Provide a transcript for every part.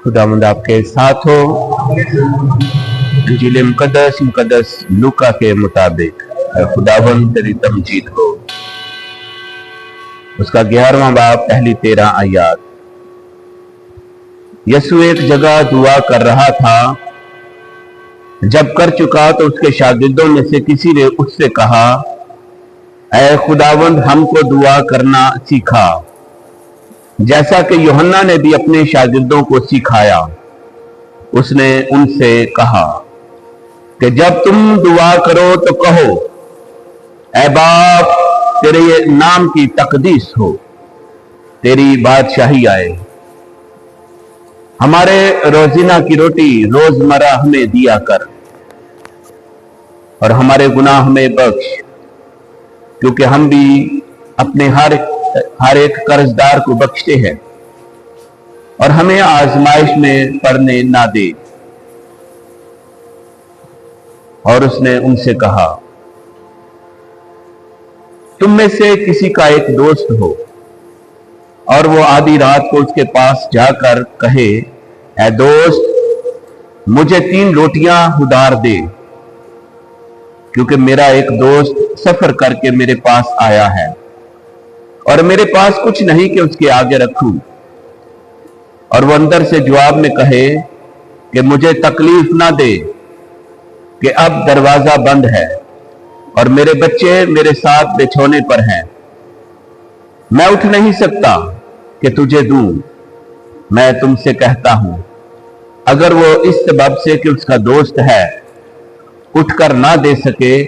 खुदावंद आपके साथ हो। इंजील मुकद्दस लूका के मुताबिक खुदावंद तेरी तमजीद हो। उसका 11वां बाब पहली 13 आयत। यसु एक जगह दुआ कर रहा था। जब कर चुका तो उसके शागिर्दों में से किसी ने उससे कहा, ऐ खुदावंद हमको दुआ करना सिखा, जैसा कि यूहन्ना ने भी अपने शागिर्दों को सिखाया। उसने उनसे कहा कि जब तुम दुआ करो तो कहो, ऐ बाप तेरे नाम की तकदीस हो, तेरी बादशाही आए, हमारे रोजीना की रोटी रोजमर्रा हमें दिया कर, और हमारे गुनाह हमें बख्श, क्योंकि हम भी अपने हर एक कर्जदार को बख्शते हैं, और हमें आजमाइश में पड़ने ना दे। और उसने उनसे कहा, तुम में से किसी का एक दोस्त हो और वो आधी रात को उसके पास जाकर कहे, ऐ दोस्त मुझे 3 रोटियां उधार दे, क्योंकि मेरा एक दोस्त सफर करके मेरे पास आया है और मेरे पास कुछ नहीं कि उसके आगे रखूं। और वो अंदर से जवाब में कहे कि मुझे तकलीफ ना दे कि अब दरवाजा बंद है और मेरे बच्चे मेरे साथ बिछौने पर हैं, मैं उठ नहीं सकता कि तुझे दूं। मैं तुमसे कहता हूं, अगर वो इस सबब से कि उसका दोस्त है उठकर ना दे सके,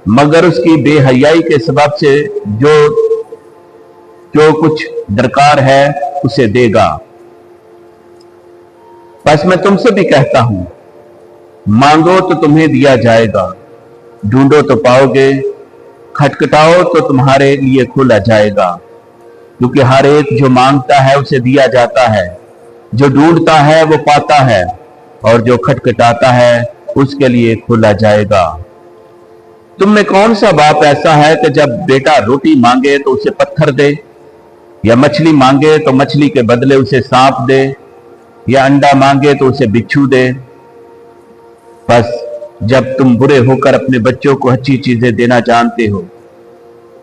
मगर उसकी बेहयाई के सबब से जो कुछ दरकार है उसे देगा। बस मैं तुमसे भी कहता हूं, मांगो तो तुम्हें दिया जाएगा, ढूंढो तो पाओगे, खटखटाओ तो तुम्हारे लिए खोला जाएगा। क्योंकि हर एक जो मांगता है उसे दिया जाता है, जो ढूंढता है वो पाता है, और जो खटखटाता है उसके लिए खोला जाएगा। तुम में कौन सा बाप ऐसा है कि जब बेटा रोटी मांगे तो उसे पत्थर दे, या मछली मांगे तो मछली के बदले उसे सांप दे, या अंडा मांगे तो उसे बिच्छू दे? बस जब तुम बुरे होकर अपने बच्चों को अच्छी चीजें देना जानते हो,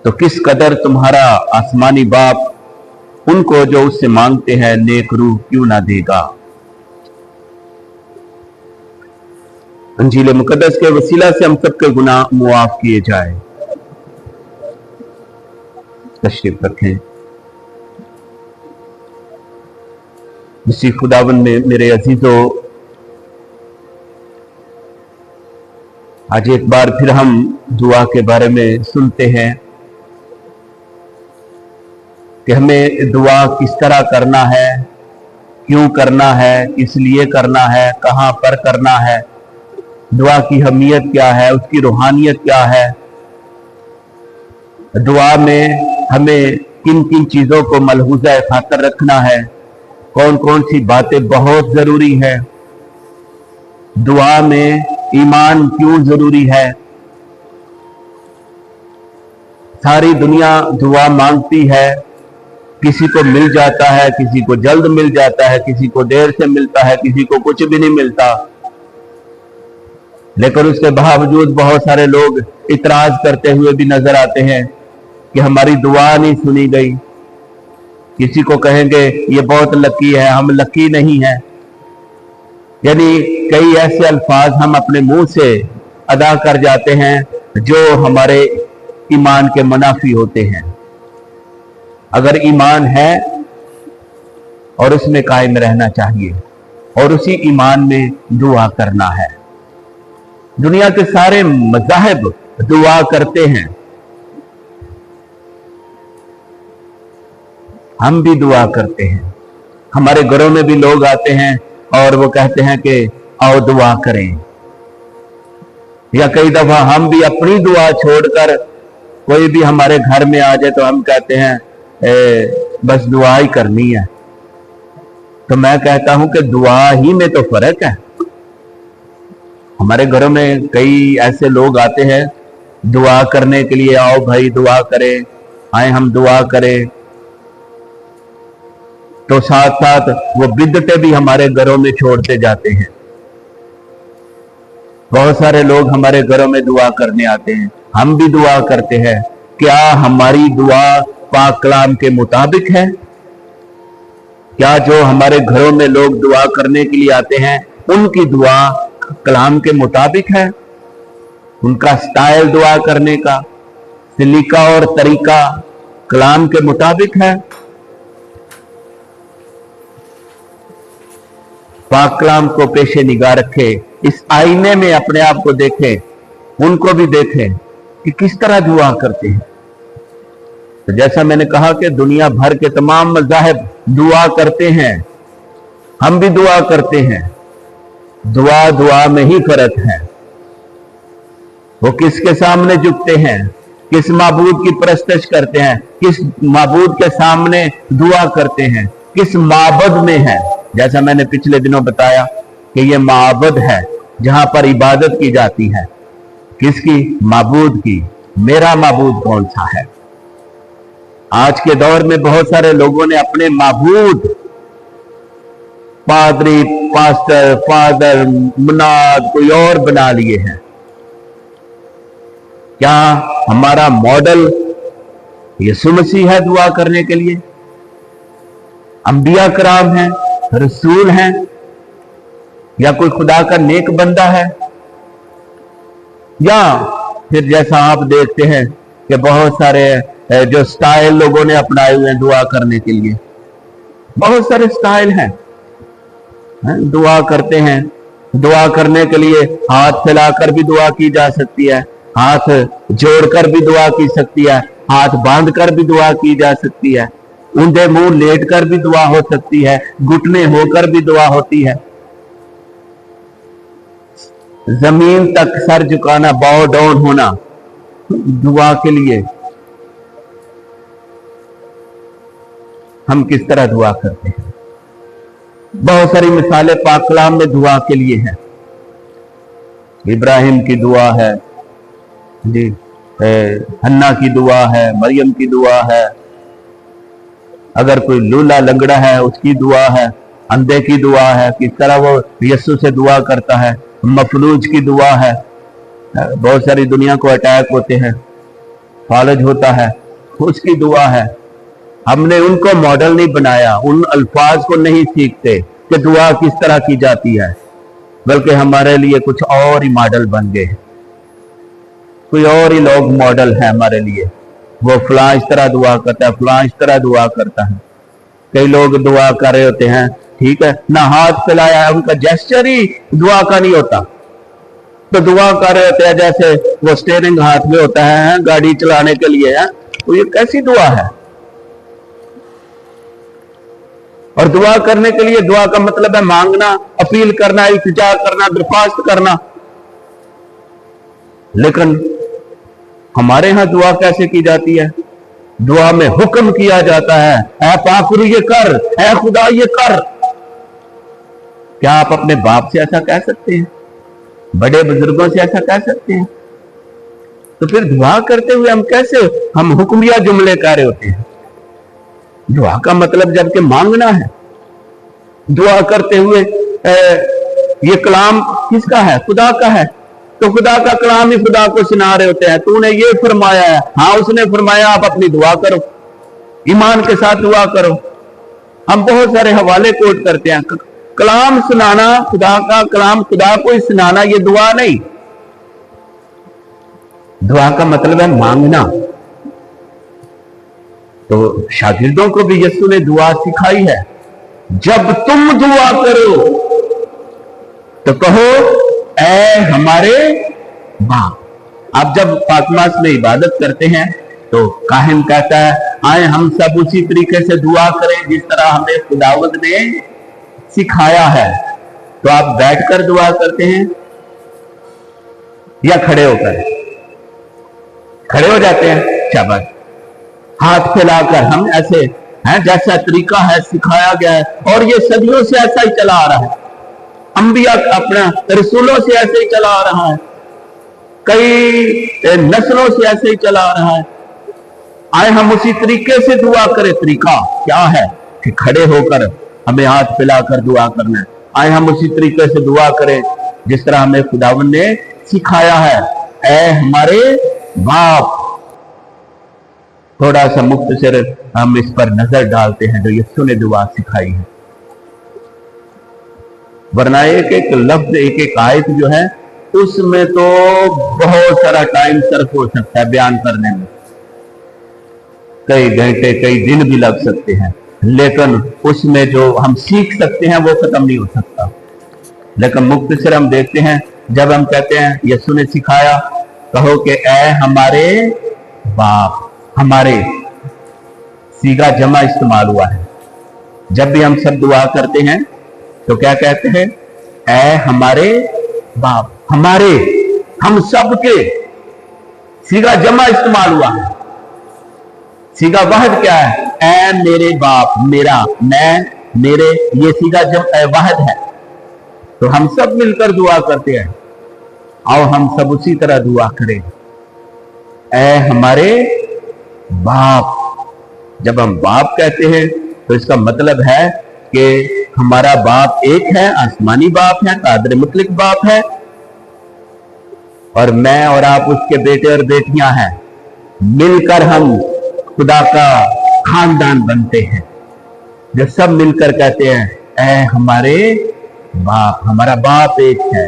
तो किस कदर तुम्हारा आसमानी बाप उनको जो उससे मांगते हैं नेक रूह क्यों ना देगा। इंजील मुकद्दस के वसीला से हम सबके गुनाह मुआफ किए जाए। तशरीफ रखें। इसी खुदावंद में मेरे अजीजों, आज एक बार फिर हम दुआ के बारे में सुनते हैं कि हमें दुआ किस तरह करना है, क्यों करना है, किस लिए करना है, कहां पर करना है, दुआ की अहमियत क्या है, उसकी रूहानियत क्या है, दुआ में हमें किन किन चीजों को मलहूजा खातर रखना है, कौन कौन सी बातें बहुत जरूरी है, दुआ में ईमान क्यों जरूरी है। सारी दुनिया दुआ मांगती है, किसी को मिल जाता है, किसी को जल्द मिल जाता है, किसी को देर से मिलता है, किसी को कुछ भी नहीं मिलता, लेकिन उसके बावजूद बहुत सारे लोग इतराज करते हुए भी नजर आते हैं कि हमारी दुआ नहीं सुनी गई। किसी को कहेंगे ये बहुत लकी है, हम लकी नहीं है। यानी कई ऐसे अल्फाज हम अपने मुंह से अदा कर जाते हैं जो हमारे ईमान के मुनाफी होते हैं। अगर ईमान है और उसमें कायम रहना चाहिए, और उसी ईमान में दुआ करना है। दुनिया के सारे मज़ाहिब दुआ करते हैं, हम भी दुआ करते हैं। हमारे घरों में भी लोग आते हैं और वो कहते हैं कि आओ दुआ करें, या कई दफा हम भी अपनी दुआ छोड़कर कोई भी हमारे घर में आ जाए तो हम कहते हैं बस दुआ ही करनी है। तो मैं कहता हूं कि दुआ ही में तो फर्क है। हमारे घरों में कई ऐसे लोग आते हैं दुआ करने के लिए, आओ भाई दुआ करें, आए हम दुआ करें। तो साथ साथ वो बिदअतें भी हमारे घरों में छोड़ते जाते हैं। बहुत सारे लोग हमारे घरों में दुआ करने आते हैं, हम भी दुआ करते हैं। क्या हमारी दुआ पाक कलाम के मुताबिक है? क्या जो हमारे घरों में लोग दुआ करने के लिए आते हैं उनकी दुआ कलाम के मुताबिक है? उनका स्टाइल दुआ करने का, सलीका और तरीका कलाम के मुताबिक है? पाक कलाम को पेशे निगाह रखे, इस आईने में अपने आप को देखें, उनको भी देखें कि किस तरह दुआ करते हैं। तो जैसा मैंने कहा कि दुनिया भर के तमाम मज़ाहिब दुआ करते हैं, हम भी दुआ करते हैं। दुआ दुआ में ही फर्क है। वो किसके सामने झुकते हैं, किस माबूद की परस्तिश करते हैं, किस माबूद के सामने दुआ करते हैं, किस माबद में है। जैसा मैंने पिछले दिनों बताया कि ये माबद है जहां पर इबादत की जाती है। किसकी? माबूद की। मेरा माबूद कौन सा है? आज के दौर में बहुत सारे लोगों ने अपने माबूद पादरी, पास्टर, फादर, मुनाद कोई और बना लिए हैं। क्या हमारा मॉडल यीशु मसीह है दुआ करने के लिए? अंबिया कराम हैं, रसूल हैं, या कोई खुदा का नेक बंदा है? या फिर जैसा आप देखते हैं कि बहुत सारे जो स्टाइल लोगों ने अपनाए हुए हैं दुआ करने के लिए, बहुत सारे स्टाइल हैं। दुआ करते हैं, दुआ करने के लिए हाथ फैलाकर भी दुआ की जा सकती है, हाथ जोड़कर भी दुआ की सकती है, हाथ बांधकर भी दुआ की जा सकती है, ऊंधे मुंह लेटकर भी दुआ हो सकती है, घुटने होकर भी दुआ होती है। जमीन तक सर झुकाना, बाव डाउन होना दुआ के लिए। हम किस तरह दुआ करते हैं? बहुत सारी मिसालें पाक कलाम में दुआ के लिए हैं। इब्राहिम की दुआ है जी, हन्ना की दुआ है, मरियम की दुआ है, अगर कोई लूला लंगड़ा है उसकी दुआ है, अंधे की दुआ है, किस तरह वो यीशु से दुआ करता है, मफलूज की दुआ है। बहुत सारी दुनिया को अटैक होते हैं, फालज होता है, उसकी दुआ है। हमने उनको मॉडल नहीं बनाया, उन अल्फाज को नहीं सीखते कि दुआ किस तरह की जाती है, बल्कि हमारे लिए कुछ और ही मॉडल बन गए, कोई और ही लोग मॉडल है हमारे लिए। वो फलां इस तरह दुआ करता है, फलां इस तरह दुआ करता है। कई लोग दुआ कर रहे होते हैं, ठीक है ना, हाथ फैलाया है, उनका जेस्चर ही दुआ का नहीं होता, तो दुआ कर रहे होते हैं जैसे वो स्टीयरिंग हाथ में होता है गाड़ी चलाने के लिए है। तो ये कैसी दुआ है? और दुआ करने के लिए, दुआ का मतलब है मांगना, अपील करना, इल्तिजा करना, दरख्वास्त करना। लेकिन हमारे यहां दुआ कैसे की जाती है? दुआ में हुक्म किया जाता है, ऐ पाकुर ये कर, ऐ खुदा ये कर। क्या आप अपने बाप से ऐसा कह सकते हैं? बड़े बुजुर्गों से ऐसा कह सकते हैं? तो फिर दुआ करते हुए हम कैसे, हम हुक्मिया जुमले कह रहे होते हैं? दुआ का मतलब जबकि मांगना है। दुआ करते हुए ये कलाम किसका है? खुदा का है। तो खुदा का कलाम ही खुदा को सुना रहे होते हैं, तूने ये फरमाया है, हाँ उसने फरमाया, आप अपनी दुआ करो, ईमान के साथ दुआ करो। हम बहुत सारे हवाले कोट करते हैं। कलाम सुनाना, खुदा का कलाम खुदा को ही सुनाना, ये दुआ नहीं। दुआ का मतलब है मांगना। तो शागिर्दों को भी यीशु ने दुआ सिखाई है। जब तुम दुआ करो तो कहो, ऐ हमारे बाप। आप जब पाकमास में इबादत करते हैं तो काहिन कहता है, आए हम सब उसी तरीके से दुआ करें जिस तरह हमें खुदावंद ने सिखाया है। तो आप बैठकर दुआ करते हैं या खड़े होकर? खड़े हो जाते हैं, शाबाश। हाथ फैलाकर हम ऐसे हैं, जैसा तरीका है सिखाया गया है, और ये सदियों से ऐसा ही चला आ रहा है। अंबिया अपना रसूलों से ऐसे ही चला आ रहा है, कई नस्लों से ऐसे ही चला आ रहा है। आए हम उसी तरीके से दुआ करें। तरीका क्या है? कि खड़े होकर हमें हाथ फैलाकर दुआ करना है। आए हम उसी तरीके से दुआ करें जिस तरह हमें खुदावन ने सिखाया है। ऐ हमारे बाप, थोड़ा सा मुख्तसर हम इस पर नजर डालते हैं जो यीशु ने दुआ सिखाई है, वरना एक एक लफ्ज एक एक आयत जो है उसमें तो बहुत सारा टाइम सर्फ हो सकता है बयान करने में, कई घंटे कई दिन भी लग सकते हैं, लेकिन उसमें जो हम सीख सकते हैं वो खत्म नहीं हो सकता। लेकिन मुख्तसर हम देखते हैं, जब हम कहते हैं यीशु ने सिखाया, कहो कि ऐ हमारे बाप, हमारे सीगा जमा इस्तेमाल हुआ है। जब भी हम सब दुआ करते हैं तो क्या कहते हैं? ऐ हमारे बाप, हमारे, हम सब के, सीगा जमा इस्तेमाल हुआ है। सीगा वाहिद क्या है? ऐ मेरे बाप, मेरा, मैं, मेरे, ये सीगा वाहिद है। तो हम सब मिलकर दुआ करते हैं, आओ हम सब उसी तरह दुआ करें। ऐ हमारे बाप, जब हम बाप कहते हैं तो इसका मतलब है कि हमारा बाप एक है, आसमानी बाप है, कादर मुतलक बाप है, और मैं और आप उसके बेटे और बेटियां हैं। मिलकर हम खुदा का खानदान बनते हैं, जो सब मिलकर कहते हैं ऐ हमारे बाप, हमारा बाप एक है।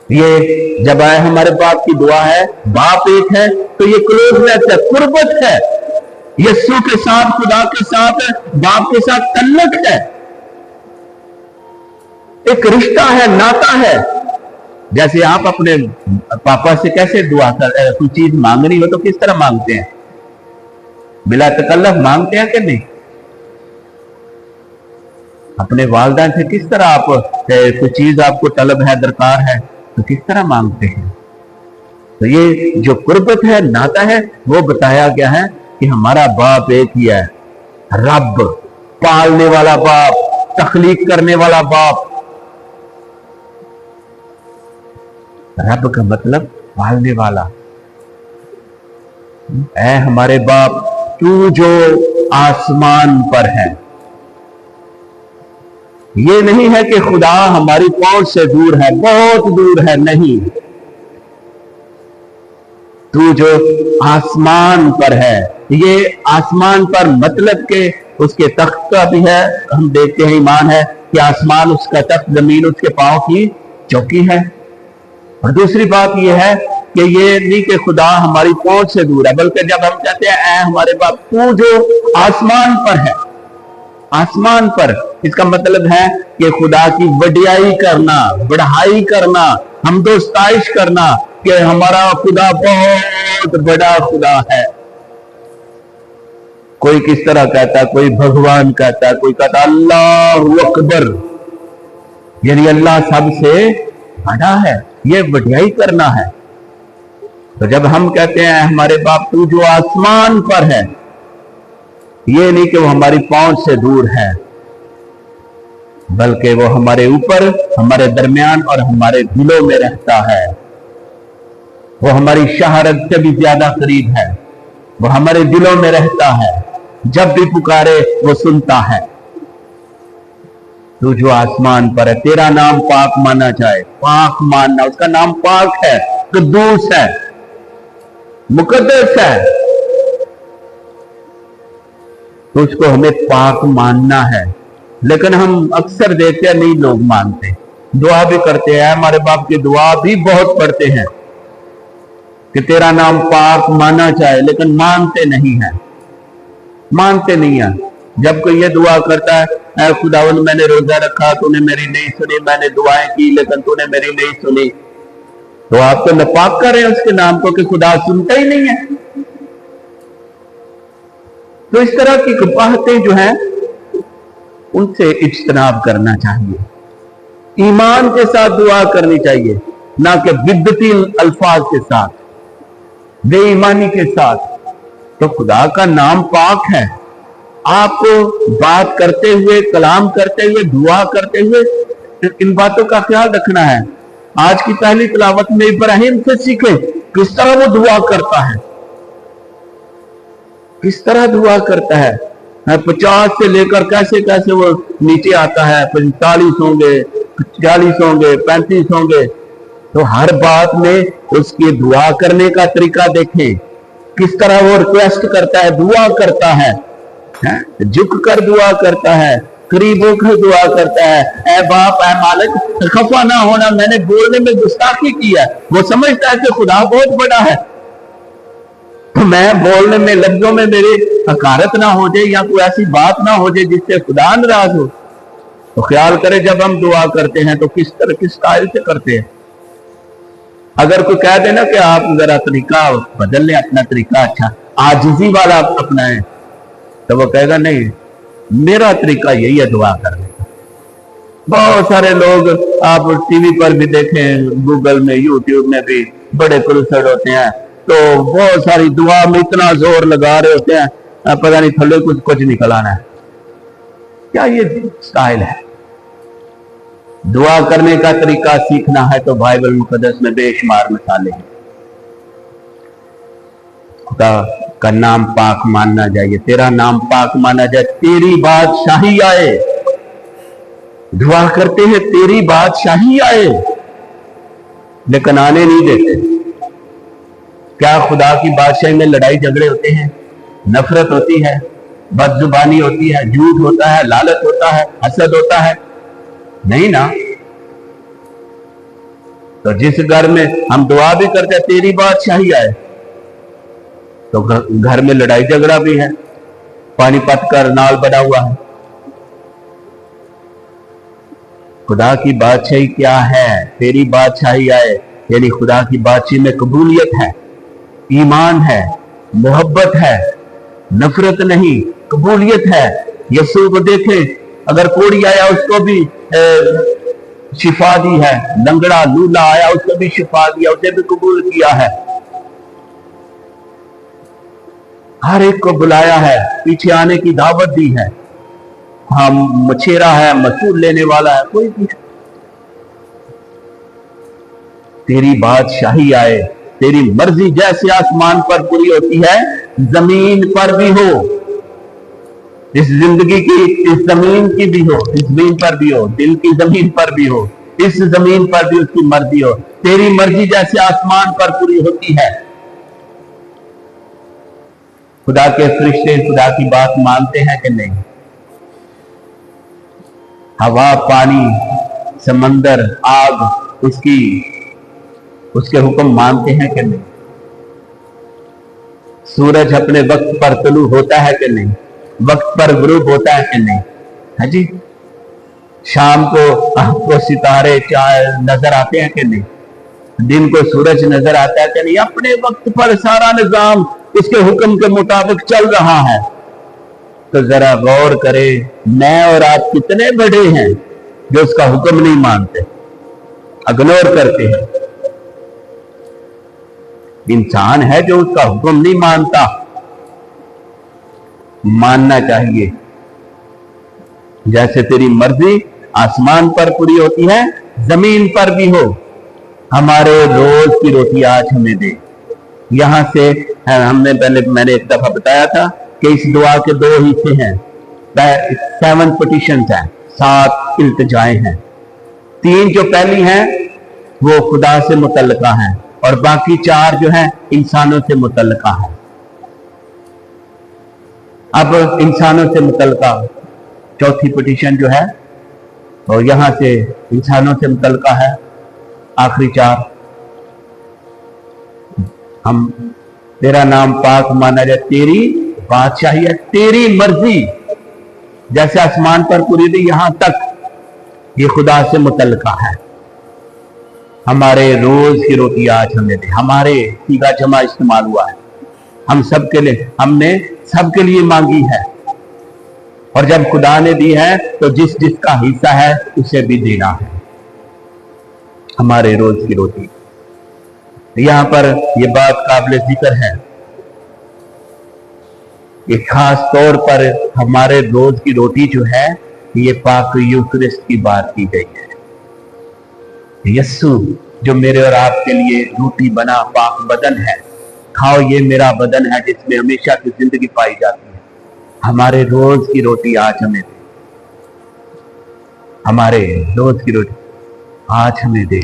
ये जब आए हमारे बाप की दुआ है, बाप एक है, तो ये क्लोजनेस है, कुर्बत है, यीशु के साथ, खुदा के साथ, बाप के साथ तल्लुक है, एक रिश्ता है, नाता है। जैसे आप अपने पापा से कैसे दुआ कर, कोई चीज मांगनी हो तो किस तरह मांगते हैं? बिला तकल्लफ मांगते हैं कि नहीं? अपने वालिदैन से किस तरह आप, कोई चीज आपको तलब है, दरकार है, तो किस तरह मांगते हैं? तो ये जो कुर्बत है, नाता है, वो बताया गया है कि हमारा बाप एक ही है, रब, पालने वाला बाप, तखलीक करने वाला बाप। रब का मतलब पालने वाला। ऐ हमारे बाप, तू जो आसमान पर है। ये नहीं है कि खुदा हमारी पहुंच से दूर है, बहुत दूर है, नहीं। तू जो आसमान पर है, ये आसमान पर मतलब के उसके तख्त का भी है। हम देखते हैं, ईमान है कि आसमान उसका तख्त, जमीन उसके पांव की चौकी है। और दूसरी बात यह है कि ये नहीं कि खुदा हमारी पहुंच से दूर है, बल्कि जब हम कहते हैं ऐ हमारे बाप, तू जो आसमान पर है, आसमान पर, इसका मतलब है कि खुदा की वडियाई करना, बढ़ाई करना, हमदोस्ताइश करना कि हमारा खुदा बहुत बड़ा खुदा है। कोई किस तरह कहता है, कोई भगवान कहता है, कोई कहता अल्लाहु अकबर, यानी अल्लाह सबसे बड़ा है। ये वडियाई करना है। तो जब हम कहते हैं हमारे बाप, तू जो आसमान पर है, ये नहीं कि वो हमारी पहुंच से दूर है, बल्कि वो हमारे ऊपर, हमारे दरमियान और हमारे दिलों में रहता है। वो हमारी शहारत से भी ज्यादा करीब है, वो हमारे दिलों में रहता है। जब भी पुकारे वो सुनता है। तू जो आसमान पर है, तेरा नाम पाक माना जाए। पाक मानना, उसका नाम पाक है, कुद्दूस है, मुकद्दस है, तो उसको हमें पाक मानना है। लेकिन हम अक्सर देखते हैं नहीं लोग मानते, दुआ भी करते हैं, हमारे बाप की दुआ भी बहुत पढ़ते हैं कि तेरा नाम पाक माना जाए, लेकिन मानते नहीं है, मानते नहीं है। जब कोई ये दुआ करता है, ऐ खुदावंद मैंने रोजा रखा, तूने मेरी नहीं सुनी, मैंने दुआएं की लेकिन तूने मेरी नहीं सुनी, तो आप तो नापाक कर रहे हैं उसके नाम को कि खुदा सुनता ही नहीं है। तो इस तरह की बातें जो हैं उनसे इज्तनाब करना चाहिए। ईमान के साथ दुआ करनी चाहिए, ना कि बिद्दती अल्फाज के साथ, बेईमानी के साथ। तो खुदा का नाम पाक है। आपको बात करते हुए, कलाम करते हुए, दुआ करते हुए इन बातों का ख्याल रखना है। आज की पहली तिलावत में इब्राहिम से सीखे किस तरह वो दुआ करता है, किस तरह दुआ करता है। 50 से लेकर कैसे कैसे वो नीचे आता है, 45 होंगे, 40 होंगे, 35 होंगे। तो हर बात में उसकी दुआ करने का तरीका देखें, किस तरह वो रिक्वेस्ट करता है, दुआ करता है, झुक कर दुआ करता है, करीब होकर दुआ करता है, ऐ बाप ऐ मालिक खफा ना होना, मैंने बोलने में गुस्ताखी की है। वो समझता है कि खुदा बहुत बड़ा है, तो मैं बोलने में, लफ्जों में मेरी हकारत ना हो जाए या कोई ऐसी बात ना हो जाए जिससे खुदा नाराज हो। तो ख्याल करें जब हम दुआ करते हैं तो किस तरह, किस स्टाइल से करते हैं। अगर कोई कह देना कि आप जरा तरीका बदल लें, अपना तरीका अच्छा आजिजी वाला अपनाएं, तो वो कहेगा नहीं, मेरा तरीका यही है दुआ करने का। बहुत सारे लोग आप टीवी पर भी देखें, गूगल में, यूट्यूब में भी बड़े क्रूसेड होते हैं, तो बहुत सारी दुआ में इतना जोर लगा रहे होते हैं, पता नहीं थल्ले कुछ निकल आना है। क्या ये स्टाइल है? दुआ करने का तरीका सीखना है तो बाइबल मुकद्दस में बेशुमार मिसालें हैं। खुदा का नाम पाक मानना चाहिए, तेरा नाम पाक माना जाए, तेरी बादशाही आए। दुआ करते हैं तेरी बादशाही आए, लेकिन आने नहीं देते। क्या खुदा की बादशाही में लड़ाई झगड़े होते हैं, नफरत होती है, बदजुबानी होती है, झूठ होता है, लालच होता है, हसद होता है? नहीं ना। तो जिस घर में हम दुआ भी करते हैं तेरी बादशाही आए, तो घर में लड़ाई झगड़ा भी है, पानीपत का नाल बना हुआ है। खुदा की बादशाही क्या है? तेरी बादशाही आए, यानी खुदा की बादशाही में कबूलियत है, ईमान है, मोहब्बत है, नफरत नहीं, कबूलियत है। यीशु को देखें, अगर कोढ़ी आया उसको भी शिफा दी है, लंगड़ा लूला आया उसको भी शिफा दिया, उसे भी कबूल किया है, हर एक को बुलाया है, पीछे आने की दावत दी है। हम मछेरा है, मसूल लेने वाला है, कोई भी। तेरी बादशाही आए, तेरी मर्जी जैसे आसमान पर पूरी होती है जमीन पर भी हो, इस जिंदगी की, इस जमीन की भी हो, इस जमीन पर भी हो, दिल की जमीन पर भी हो, इस जमीन पर भी उसकी मर्जी हो। तेरी मर्जी जैसे आसमान पर पूरी होती है। खुदा के फरिश्ते खुदा की बात मानते हैं कि नहीं? हवा, पानी, समंदर, आग, उसके हुक्म मानते हैं कि नहीं? सूरज अपने वक्त पर तुलू होता है कि नहीं? वक्त पर गुरूब होता है कि नहीं? है जी। शाम को आपको सितारे नजर आते हैं कि नहीं? दिन को सूरज नजर आता है कि नहीं? अपने वक्त पर सारा निजाम उसके हुक्म के मुताबिक चल रहा है। तो जरा गौर करें, मैं और आप कितने बड़े हैं जो उसका हुक्म नहीं मानते, इग्नोर करते हैं। इंसान है जो उसका हुक्म नहीं मानता। मानना चाहिए। जैसे तेरी मर्जी आसमान पर पूरी होती है, जमीन पर भी हो। हमारे रोज की रोटी आज हमें दे। यहां से मैंने एक दफा बताया था कि इस दुआ के 2 हिस्से हैं, 7 पिटिशंस हैं, 7 इल्तिजाएं हैं। 3 जो पहली हैं वो खुदा से मुतल्लिका हैं, और बाकी 4 जो हैं इंसानों से मुतल्लिका है। अब इंसानों से मुतल्लिका चौथी पिटिशन जो है, और यहां से इंसानों से मुतल्लिका है आखिरी 4। हम तेरा नाम पाक माना जाए, तेरी बादशाही है, तेरी मर्जी जैसे आसमान पर पूरी थी, यहां तक ये खुदा से मुतल्लिका है। हमारे रोज की रोटी आज हमें दे। हमारे सीगा जमा इस्तेमाल हुआ है, हम सबके लिए, हमने सबके लिए मांगी है, और जब खुदा ने दी है तो जिस जिसका हिस्सा है उसे भी देना है। हमारे रोज की रोटी, यहां पर यह बात काबिल जिक्र है कि खास तौर पर हमारे रोज की रोटी जो है ये पाक यूकरिस्ट की बात की गई है। यस्सु जो मेरे और आपके लिए रोटी बना पाक बदन है, खाओ ये मेरा बदन है जिसमें हमेशा की जिंदगी पाई जाती है। हमारे रोज की रोटी आज हमें दे, हमारे रोज की रोटी आज हमें दे।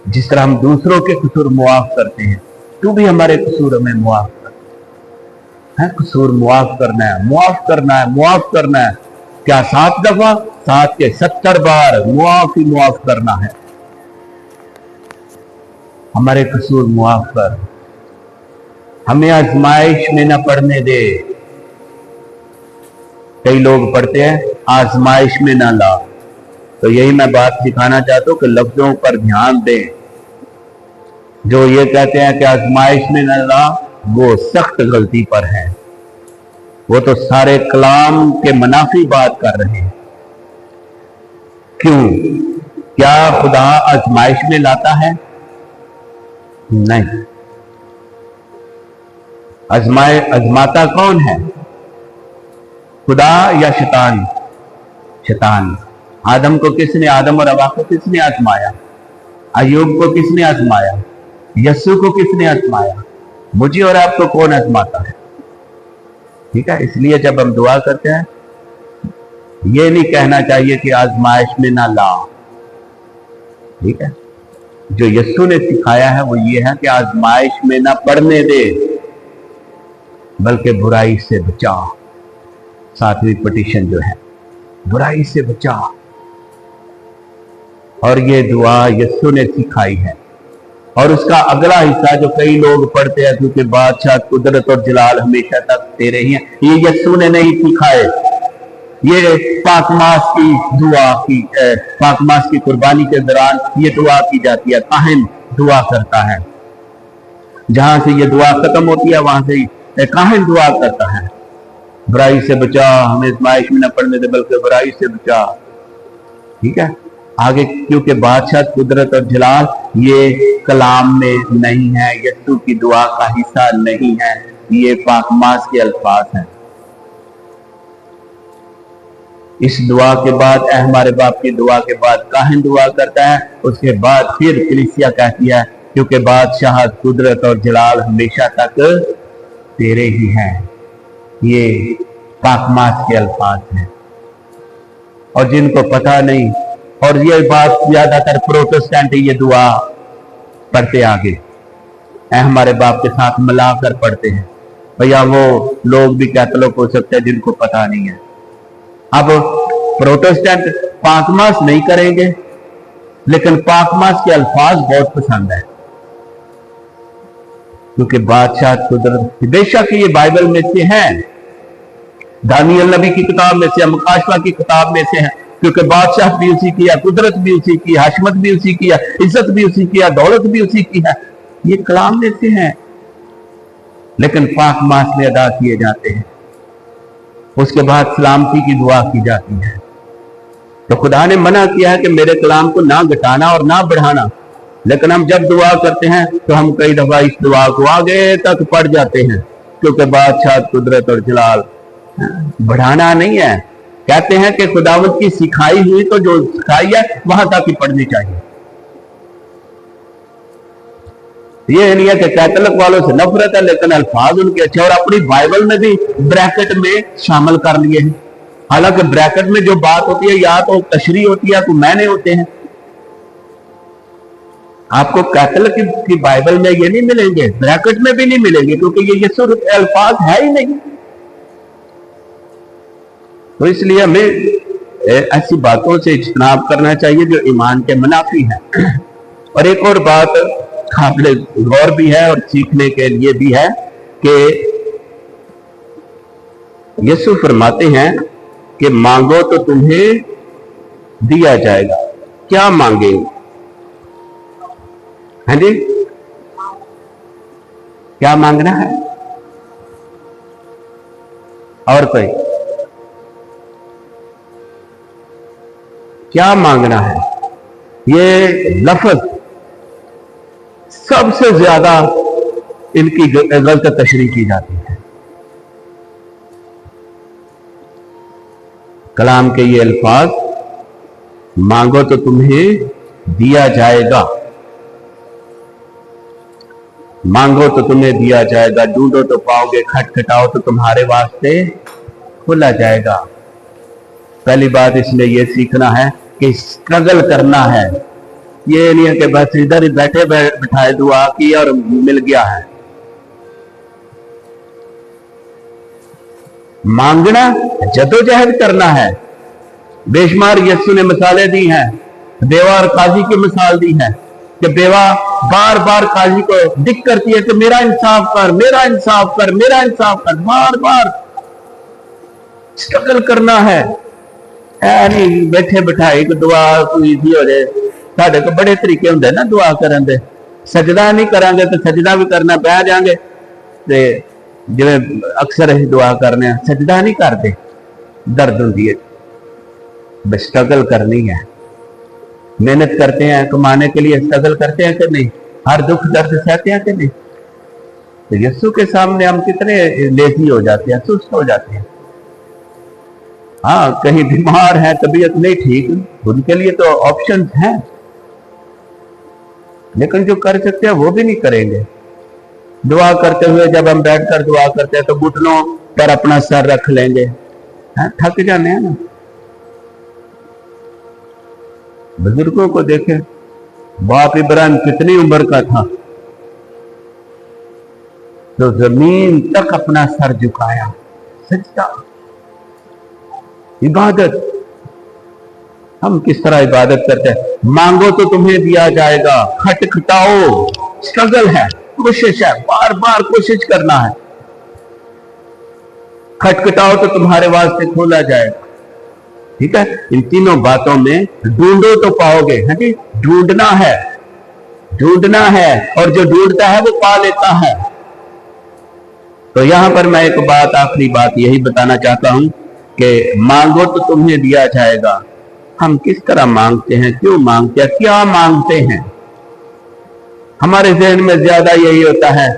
जिस तरह हम दूसरों के कसूर मुआफ करते हैं, तू भी हमारे कसूर हमें मुआफ कर। है कसूर मुआफ करना है, मुआफ करना है, मुआफ करना है। क्या 7 दफा? 7 के 70 बार मुआफ ही मुआफ करना है। हमारे कसूर मुआफ कर, हमें आजमाइश में न पड़ने दे। कई लोग पढ़ते हैं आजमाइश में ना ला, तो यही मैं बात सिखाना चाहता हूं कि लफ्जों पर ध्यान दें। जो ये कहते हैं कि आजमाइश में ना ला, वो सख्त गलती पर है। वो तो सारे कलाम के मुनाफी बात कर रहे हैं। क्यों? क्या खुदा आजमाइश में लाता है? नहीं। आजमाता कौन है? खुदा या शैतान? शैतान। आदम और हवा को किसने आजमाया? अय्यूब को किसने आजमाया? यस्सु को किसने आजमाया? मुझे और आपको कौन आजमाता है? ठीक है, इसलिए जब हम दुआ करते हैं ये नहीं कहना चाहिए कि आजमाइश में ना ला। ठीक है, जो यस्सु ने सिखाया है वो ये है कि आजमाइश में ना पड़ने दे, बल्कि बुराई से बचा। 7वीं पिटीशन जो है, बुराई से बचा। और ये दुआ यस्सु ने सिखाई है। और उसका अगला हिस्सा जो कई लोग पढ़ते हैं, क्योंकि बादशाह कुदरत और जलाल हमेशा तक तेरे ही हैं, ये यस्सु ने नहीं सिखाए। ये पाकमास की दुआ की, पाकमास की कुर्बानी के दौरान ये दुआ की जाती है। काहिन दुआ करता है, जहां से ये दुआ खत्म होती है वहां से काहिन दुआ करता है, बुराई से बचा, हमें आजमाइश में न पड़ने दे, बल्कि बुराई से बचा। ठीक है, आगे क्योंकि बादशाह कुदरत और जलाल ये कलाम में नहीं है, यस्सु की दुआ का हिस्सा नहीं है, ये पाकमास के अल्फाज हैं। इस दुआ के बाद, ऐ हमारे बाप की दुआ के बाद काहिन दुआ करता है। उसके बाद फिर कलीसिया कहती है, क्योंकि बादशाह कुदरत और जलाल हमेशा तक तेरे ही हैं। ये पाकमास के अल्फाज हैं। और जिनको पता नहीं, और ये बात ज्यादातर प्रोटेस्टेंट ये दुआ पढ़ते आगे, ऐ हमारे बाप के साथ मिलाकर पढ़ते हैं। भैया वो लोग भी कैथोलिक हो सकते हैं जिनको पता नहीं है। अब प्रोटेस्टेंट पाकमास नहीं करेंगे, लेकिन पाकमास के अल्फाज बहुत पसंद है, क्योंकि बादशाह कुदरत, बेशक ये बाइबल में से है, दानियल नबी की किताब में से, मुकाशवा की किताब में से है, क्योंकि बादशाह भी उसी की है, कुदरत भी उसी की, हशमत भी उसी की है, इज्जत भी उसी की है, दौलत भी उसी की है। ये कलाम में से है, लेकिन पाकमास में अदा किए जाते हैं। उसके बाद सलामती की दुआ की जाती है। तो खुदा ने मना किया है कि मेरे कलाम को ना घटाना और ना बढ़ाना, लेकिन हम जब दुआ करते हैं तो हम कई दफा इस दुआ को आगे तक पढ़ जाते हैं, क्योंकि बादशाह कुदरत और जलाल, बढ़ाना नहीं है। कहते हैं कि खुदावत की सिखाई हुई तो जो सिखाई है वहां तक ही पढ़नी चाहिए। ये नहीं है कि कैथोलिक वालों से नफरत है, लेकिन अल्फाज उनके अच्छे, और अपनी बाइबल में भी ब्रैकेट में शामिल कर लिए हैं। हालांकि ब्रैकेट में जो बात होती है या तो तशरीह होती है तो मैंने होते हैं। आपको कैथोलिक की बाइबल में ये नहीं मिलेंगे, ब्रैकेट में भी नहीं मिलेंगे, क्योंकि ये यीशु के अल्फाज है ही नहीं। तो इसलिए हमें ऐसी बातों से इज्तनाब करना चाहिए जो ईमान के मुनाफी है। और एक और बात काबिल गौर भी है और सीखने के लिए भी है कि यीशु फरमाते हैं कि मांगो तो तुम्हें दिया जाएगा। क्या मांगेंगे? हाँ जी, क्या मांगना है? और कोई क्या मांगना है? ये लफ्ज सबसे ज्यादा इनकी गलत तशरीह की जाती है। कलाम के ये अल्फाज, मांगो तो तुम्हें दिया जाएगा, मांगो तो तुम्हें दिया जाएगा, ढूंढो तो पाओगे, खटखटाओ तो तुम्हारे वास्ते खोला जाएगा। पहली बात इसमें यह सीखना है कि स्ट्रगल करना है। ये नहीं है कि बस इधर ही बैठे बिठाए दुआ की और मिल गया है। मांगना, जदोजहद करना है। बेशुमार यीशु ने मिसालें दी हैं। बेवा और काजी की मिसाल दी है कि बेवा बार बार काजी को दिक करती है कि मेरा इंसाफ कर, मेरा इंसाफ कर, मेरा इंसाफ कर। बार बार स्ट्रगल करना है। नहीं बैठे बिठाई को दुआ कोई इजी हो जाए। साढ़े को बड़े तरीके होंगे ना दुआ करन दे। सजदा नहीं करांगे तो सजदा भी करना बह जाएंगे। जिवें अक्सर असीं दुआ करने सजदा नहीं करते, दर्द होती है। स्ट्रगल करनी है, मेहनत करते हैं कमाने के लिए, स्ट्रगल करते हैं कि नहीं, हर दुख दर्द सहते हैं कि नहीं। तो यीशु के सामने हम कितने लेजी हो जाते हैं, सुस्त हो जाते हैं। हाँ, कहीं बीमार है, तबीयत नहीं ठीक, उनके लिए तो ऑप्शंस हैं, लेकिन जो कर सकते हैं वो भी नहीं करेंगे। दुआ करते हुए जब हम बैठकर दुआ करते हैं तो घुटनों पर अपना सर रख लेंगे, थक जाने हैं ना। बुजुर्गों को देखें, बाप इब्राहिम कितनी उम्र का था तो जमीन तक अपना सर झुकाया, सजदा, इबादत। हम किस तरह इबादत करते हैं? मांगो तो तुम्हें दिया जाएगा, खटखटाओ, स्ट्रगल है, कोशिश है, बार बार कोशिश करना है। खटखटाओ तो तुम्हारे वास्ते खोला जाएगा। ठीक है, इन तीनों बातों में ढूंढो तो पाओगे। है जी, ढूंढना है, ढूंढना है, और जो ढूंढता है वो पा लेता है। तो यहां पर मैं एक बात, आखिरी बात यही बताना चाहता हूं कि मांगो तो तुम्हें दिया जाएगा। हम किस तरह मांगते हैं, क्यों मांगते हैं, क्या मांगते हैं? हमारे ज़हन में ज्यादा यही होता है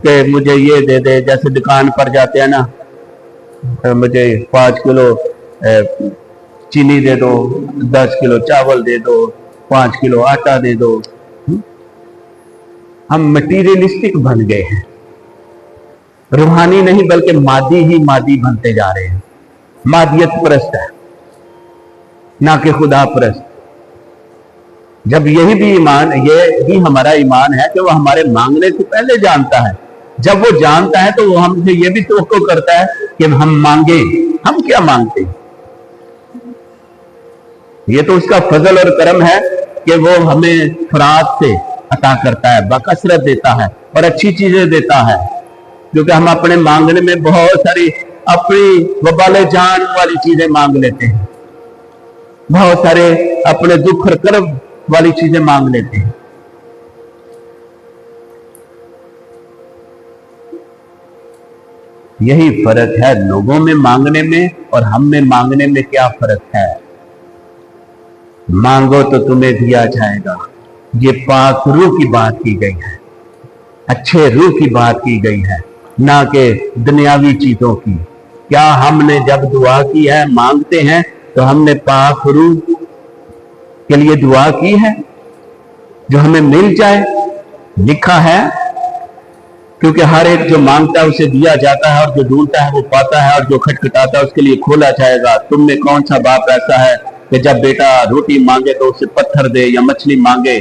कि मुझे ये दे दे। जैसे दुकान पर जाते हैं ना, मुझे 5 किलो चीनी दे दो, 10 किलो चावल दे दो, 5 किलो आटा दे दो। हम मटीरियलिस्टिक बन गए हैं, रूहानी नहीं बल्कि मादी ही मादी बनते जा रहे हैं। मादियत परस्त है ना कि खुदा परस्त। जब यही भी ईमान, ये भी हमारा ईमान है कि वो हमारे मांगने से पहले जानता है। जब वो जानता है तो वो हमसे ये भी तवक्को करता है कि हम मांगे। हम क्या मांगते हैं? ये तो उसका फजल और करम है कि वो हमें फरात से अता करता है, बकसरत देता है और अच्छी चीजें देता है। क्योंकि हम अपने मांगने में बहुत सारी अपनी वबाले जान वाली चीजें मांग लेते हैं, बहुत सारे अपने दुख और कर्ब वाली चीजें मांग लेते हैं। यही फर्क है लोगों में मांगने में और हम में मांगने में। क्या फर्क है? मांगो तो तुम्हें दिया जाएगा, ये पाक रूह की बात की गई है, अच्छे रूह की बात की गई है, ना कि दुनियावी चीजों की। क्या हमने जब दुआ की है, मांगते हैं, तो हमने पाक रूह के लिए दुआ की है जो हमें मिल जाए? लिखा है, क्योंकि हर एक जो मांगता है उसे दिया जाता है, और जो ढूंढता है वो पाता है, और जो खटखटाता है उसके लिए खोला जाएगा। तुम में कौन सा बाप ऐसा है कि जब बेटा रोटी मांगे तो उसे पत्थर दे, या मछली मांगे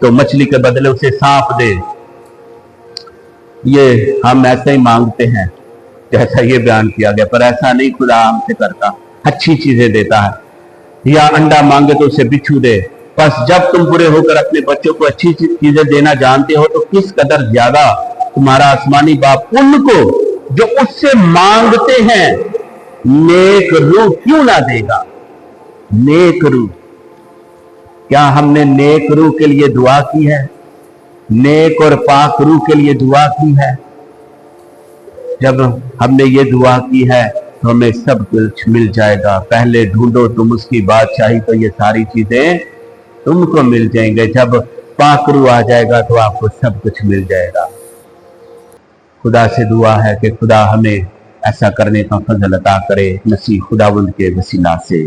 तो मछली के बदले उसे सांप दे? ये हम ऐसे ही मांगते हैं जैसा ये बयान किया गया, पर ऐसा नहीं खुदा हमसे करता। अच्छी चीजें देता है। या अंडा मांगे तो उसे बिच्छू दे। बस जब तुम पूरे होकर अपने बच्चों को अच्छी चीजें देना जानते हो, तो किस कदर ज्यादा तुम्हारा आसमानी बाप उनको जो उससे मांगते हैं नेक रूह क्यों ना देगा? नेक रूह। क्या हमने नेक रूह के लिए दुआ की है? नेक और पाक रूह के लिए दुआ की है? जब हमने ये दुआ की है तो हमें सब कुछ मिल जाएगा। पहले ढूंढो तुम उसकी बादशाही, तो ये सारी चीजें तुमको मिल जाएंगे। जब पाक रूह आ जाएगा तो आपको सब कुछ मिल जाएगा। खुदा से दुआ है कि खुदा हमें ऐसा करने का फजल अता करे, मसीह खुदावंद के वसीला से।